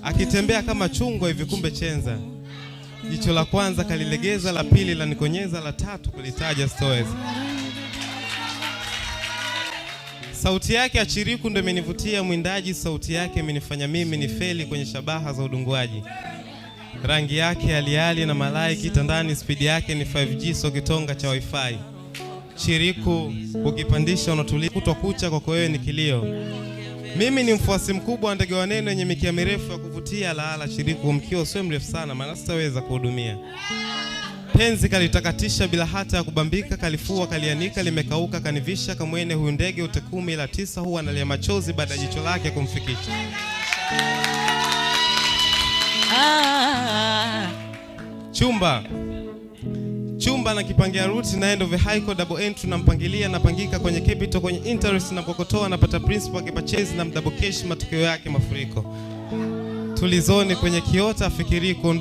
akitembea kama chungwa hivi, kumbe chenza. Jicho la kwanza kalilegeza, la pili la nikonyeza, la tatu kulitaja stories. Sauti yake achiriku ndo imenivutia mwindaji, sauti yake imenifanya mimi ni feli kwenye shabaha za udunguaji. Rangi yake aliali na malai kitandani, speed yake ni 5G so kitonga cha wifi. Chiriku ukipandisha unatulia, kutwa kucha kwa wewe ni kilio. Mimi ni mfuasi mkubwa wa ndege wa neno yenye mikia mirefu ya kuvutia. Laala Chiriku, mkio sio mrefu sana maana sitaweza kuhudumia. Penzi kalitakatisha bila hata ya kubambika, kalifua kalianika limekauka, kanivisha kamwene huyu ndege utekumi, la 9 huwa analia machozi baada ya jicho lake kumfikisha. Chumba na kipangia route na end of the high code double entry na mpangilia na pangika kwenye capital kwenye interest na kokotoa na pata principal kipachezi na mdouble cash, matokeo yake mafuriko. Tulizoni kwenye kiota afikiri kuondoka.